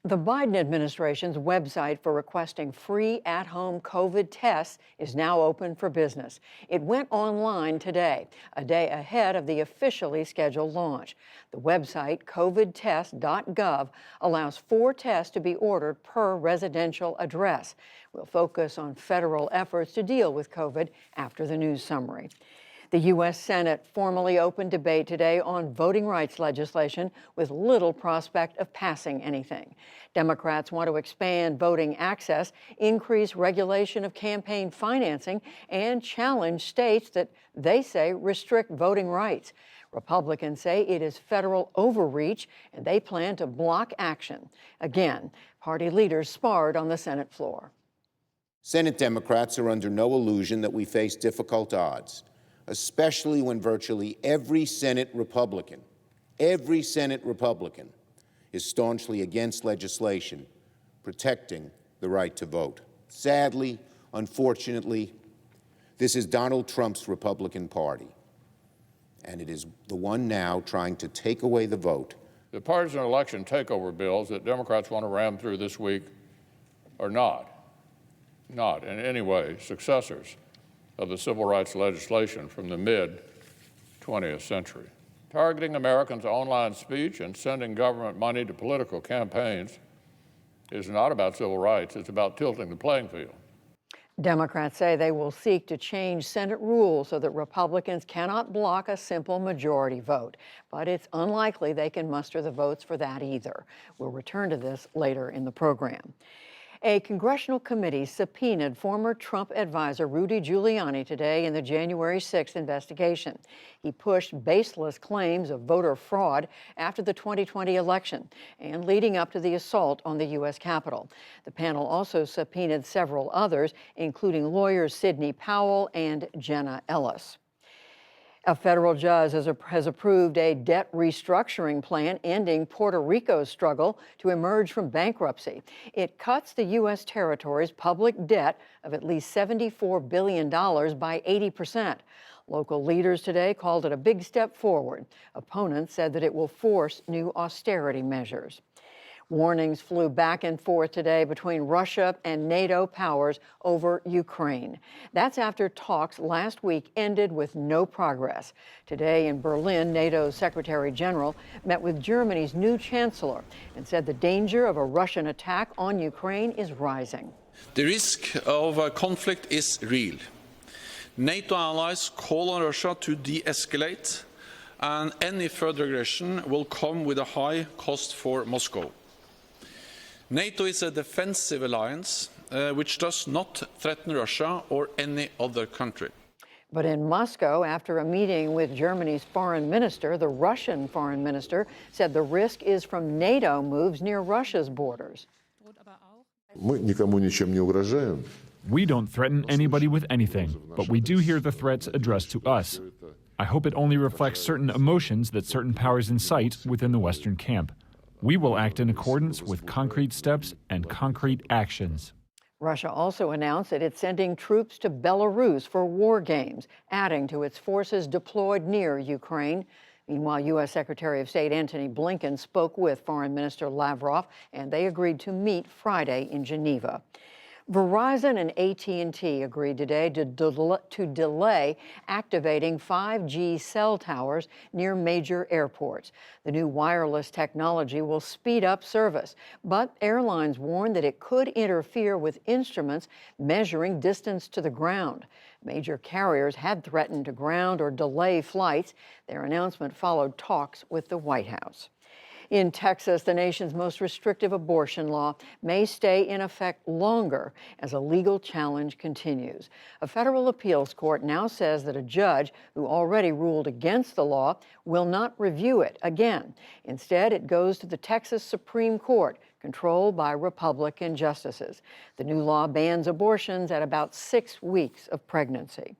The Biden administration's website for requesting free at-home COVID tests is now open for business. It went online today, a day ahead of the officially scheduled launch. The website, covidtest.gov, allows 4 tests to be ordered per residential address. We'll focus on federal efforts to deal with COVID after the news summary. The U.S. Senate formally opened debate today on voting rights legislation with little prospect of passing anything. Democrats want to expand voting access, increase regulation of campaign financing, and challenge states that they say restrict voting rights. Republicans say it is federal overreach, and they plan to block action. Again, party leaders sparred on the Senate floor. Senate Democrats are under no illusion that we face difficult odds, especially when virtually every Senate Republican is staunchly against legislation protecting the right to vote. Sadly, unfortunately, this is Donald Trump's Republican Party, and it is the one now trying to take away the vote. The partisan election takeover bills that Democrats want to ram through this week are not in any way successors of the civil rights legislation from the mid-20th century. Targeting Americans' online speech and sending government money to political campaigns is not about civil rights, it's about tilting the playing field. Democrats say they will seek to change Senate rules so that Republicans cannot block a simple majority vote. But it's unlikely they can muster the votes for that either. We'll return to this later in the program. A congressional committee subpoenaed former Trump advisor Rudy Giuliani today in the January 6th investigation. He pushed baseless claims of voter fraud after the 2020 election and leading up to the assault on the U.S. Capitol. The panel also subpoenaed several others, including lawyers Sidney Powell and Jenna Ellis. A federal judge has approved a debt restructuring plan ending Puerto Rico's struggle to emerge from bankruptcy. It cuts the U.S. territory's public debt of at least $74 billion by 80%. Local leaders today called it a big step forward. Opponents said that it will force new austerity measures. Warnings flew back and forth today between Russia and NATO powers over Ukraine. That's after talks last week ended with no progress. Today in Berlin, NATO's Secretary General met with Germany's new chancellor and said the danger of a Russian attack on Ukraine is rising. The risk of a conflict is real. NATO allies call on Russia to de-escalate, and any further aggression will come with a high cost for Moscow. NATO is a defensive alliance which does not threaten Russia or any other country. But in Moscow, after a meeting with Germany's foreign minister, the Russian foreign minister said the risk is from NATO moves near Russia's borders. We don't threaten anybody with anything, but we do hear the threats addressed to us. I hope it only reflects certain emotions that certain powers incite within the Western camp. We will act in accordance with concrete steps and concrete actions. Russia also announced that it's sending troops to Belarus for war games, adding to its forces deployed near Ukraine. Meanwhile, U.S. Secretary of State Antony Blinken spoke with Foreign Minister Lavrov, and they agreed to meet Friday in Geneva. Verizon and AT&T agreed today to delay activating 5G cell towers near major airports. The new wireless technology will speed up service, but airlines warn that it could interfere with instruments measuring distance to the ground. Major carriers had threatened to ground or delay flights. Their announcement followed talks with the White House. In Texas, the nation's most restrictive abortion law may stay in effect longer as a legal challenge continues. A federal appeals court now says that a judge who already ruled against the law will not review it again. Instead, it goes to the Texas Supreme Court, controlled by Republican justices. The new law bans abortions at about 6 weeks of pregnancy.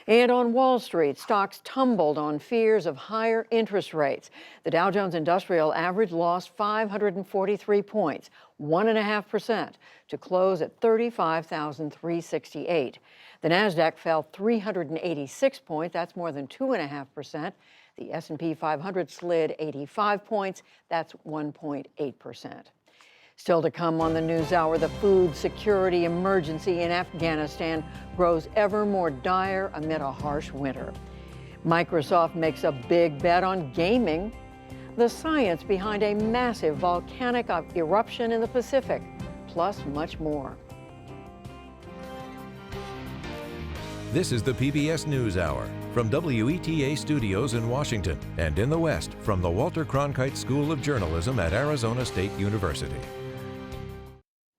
And on Wall Street, stocks tumbled on fears of higher interest rates. The Dow Jones Industrial Average lost 543 points, 1.5%, to close at 35,368. The Nasdaq fell 386 points, that's more than 2.5%. The S&P 500 slid 85 points, that's 1.8%. Still to come on the NewsHour, the food security emergency in Afghanistan grows ever more dire amid a harsh winter. Microsoft makes a big bet on gaming. The science behind a massive volcanic eruption in the Pacific, plus much more. This is the PBS NewsHour from WETA Studios in Washington and in the West from the Walter Cronkite School of Journalism at Arizona State University.